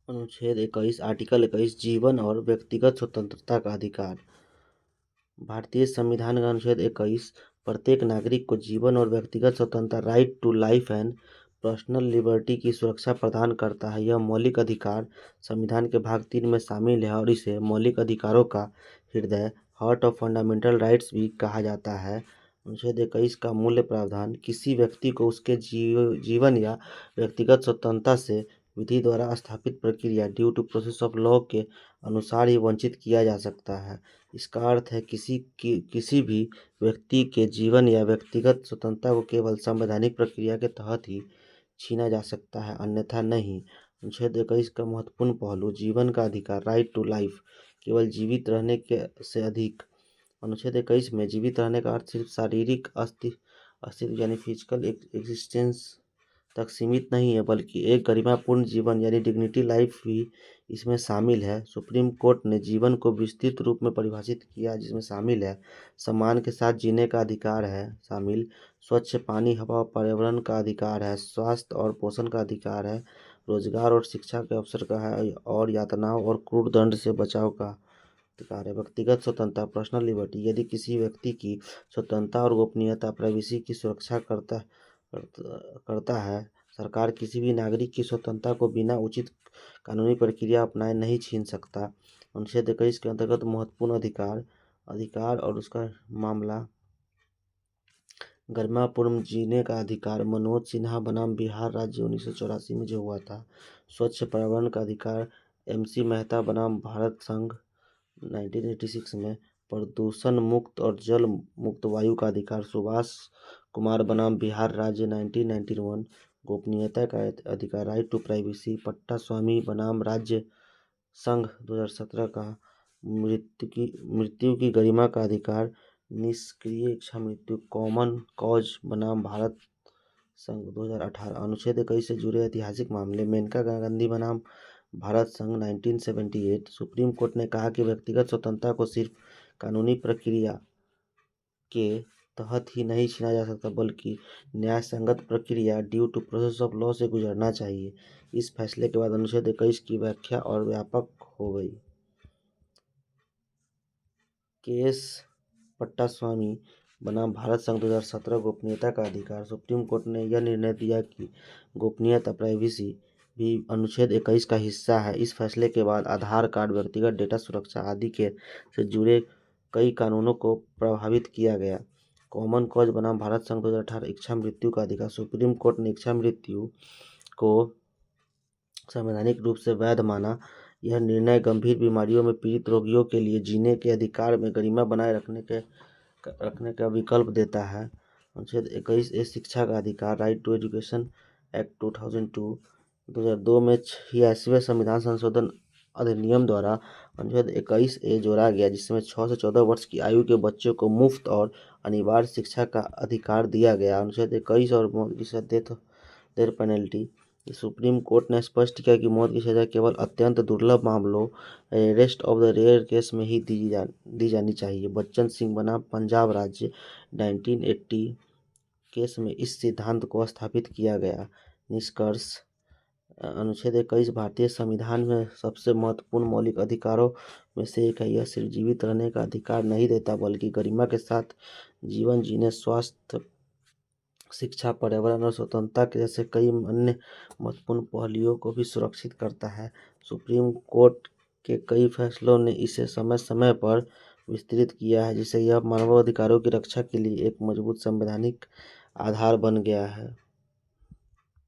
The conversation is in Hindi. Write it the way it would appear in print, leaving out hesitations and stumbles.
अनुच्छेद 21 आर्टिकल 21 जीवन और व्यक्तिगत स्वतंत्रता का अधिकार। भारतीय संविधान का अनुच्छेद 21 प्रत्येक नागरिक को जीवन और व्यक्तिगत स्वतंत्रता right to life and personal liberty की सुरक्षा प्रदान करता है। यह मौलिक अधिकार संविधान के भाग 3 में शामिल है और इसे मौलिक अधिकारों का हृदय हार्ट ऑफ फंडामेंटल राइट्स भी कहा जाता है। अनुच्छेद 21 का मूल प्रावधान किसी व्यक्ति को उसके जीवन या व्यक्तिगत स्वतंत्रता से विधि द्वारा स्थापित प्रक्रिया due to process of law के अनुसार ही वंचित किया जा सकता है। इसका अर्थ है किसी भी व्यक्ति के जीवन या व्यक्तिगत स्वतंत्रता को केवल संवैधानिक प्रक्रिया के तहत ही छीना जा सकता है, अन्यथा नहीं। अनुच्छेद 21 का महत्वपूर्ण पहलू जीवन का अधिकार राइट टू लाइफ केवल जीवित रहने के से अधिक। अनुच्छेद 21 में जीवित रहने का अर्थ सिर्फ शारीरिक अस्तित्व यानी फिजिकल एग्जिस्टेंस तक सीमित नहीं है, बल्कि एक गरिमापूर्ण जीवन यानी डिग्निटी लाइफ भी इसमें शामिल है। सुप्रीम कोर्ट ने जीवन को विस्तृत रूप में परिभाषित किया, जिसमें शामिल है सम्मान के साथ जीने का अधिकार है, शामिल स्वच्छ पानी, हवा और पर्यावरण का अधिकार है, स्वास्थ्य और पोषण का अधिकार है, रोजगार और शिक्षा के अवसर का है, और यातनाओं और क्रूर दंड से बचाव का अधिकार है। व्यक्तिगत स्वतंत्रता पर्सनल लिबर्टी यदि किसी व्यक्ति की स्वतंत्रता और गोपनीयता प्राइवेसी की सुरक्षा करता है। सरकार किसी भी नागरिक की स्वतंत्रता को बिना उचित कानूनी प्रक्रिया अपनाए नहीं छीन सकता। अनुच्छेद 21 के अंतर्गत महत्वपूर्ण अधिकार और उसका मामला गरिमापूर्ण जीने का अधिकार मनोज सिन्हा बनाम बिहार राज्य 1984 में जो हुआ था। स्वच्छ पर्यावरण का अधिकार MC मेहता बनाम भारत संघ 1986 में। प्रदूषण मुक्त और जल मुक्त वायु का अधिकार सुभाष कुमार बनाम बिहार राज्य 1991। गोपनीयता का अधिकार राइट टू प्राइवेसी पट्टा स्वामी बनाम राज्य संघ 2017 का। मृत्यु की गरिमा का अधिकार निष्क्रिय इच्छा मृत्यु कॉमन कॉज बनाम भारत संघ 2018। अनुच्छेद 21 से जुड़े ऐतिहासिक मामले मेनका गांधी बनाम भारत संघ 1978। सुप्रीम कोर्ट ने कहा कि व्यक्तिगत स्वतंत्रता को सिर्फ कानूनी प्रक्रिया के तहत ही नहीं छीना जा सकता, बल्कि न्याय संगत प्रक्रिया due to process of law से गुजरना चाहिए। इस फैसले के बाद अनुच्छेद 21 की व्याख्या और व्यापक हो गई। केस पट्टास्वामी बनाम भारत संघ 2017 गोपनीयता का अधिकार। सुप्रीम कोर्ट ने यह निर्णय दिया कि गोपनीयता प्राइवेसी भी अनुच्छेद 21 का हिस्सा है। इस फैसले के बाद आधार कार्ड, व्यक्तिगत डेटा सुरक्षा आदि के से जुड़े कई कानूनों को प्रभावित किया गया। कॉमन कॉज बनाम भारत संघ 2018 इच्छा मृत्यु का अधिकार। सुप्रीम कोर्ट ने इच्छा मृत्यु को संवैधानिक रूप से वैध माना। यह निर्णय गंभीर बीमारियों में पीड़ित रोगियों के लिए जीने के अधिकार में गरिमा बनाए रखने का विकल्प देता है। अनुच्छेद 21 शिक्षा का अधिकार राइट टू एजुकेशन एक्ट 2002 में 86वें संविधान संशोधन अधिनियम द्वारा अनुच्छेद 21 जोड़ा गया, जिसमें 6 से 14 वर्ष की आयु के बच्चों को मुफ्त और अनिवार्य शिक्षा का अधिकार दिया गया। अनुच्छेद 21 और मौत की सजा डेथ पेनल्टी। सुप्रीम कोर्ट ने स्पष्ट किया कि मौत की सजा केवल अत्यंत दुर्लभ मामलों rest of the rare case में ही दी जानी चाहिए। बच्चन सिंह बनाम पंजाब राज्य 1980 केस में इस सिद्धांत को स्थापित किया गया। निष्कर्ष अनुच्छेद 21 भारतीय संविधान में सबसे महत्वपूर्ण मौलिक अधिकारों में से एक है। यह सिर्फ जीवित रहने का अधिकार नहीं देता, बल्कि गरिमा के साथ जीवन जीने, स्वास्थ्य, शिक्षा, पर्यावरण और स्वतंत्रता के जैसे कई अन्य महत्वपूर्ण पहलुओं को भी सुरक्षित करता है। सुप्रीम कोर्ट के कई फैसलों ने इसे समय समय पर विस्तृत किया है, जिससे यह मानवाधिकारों की रक्षा के लिए एक मजबूत संवैधानिक आधार बन गया है।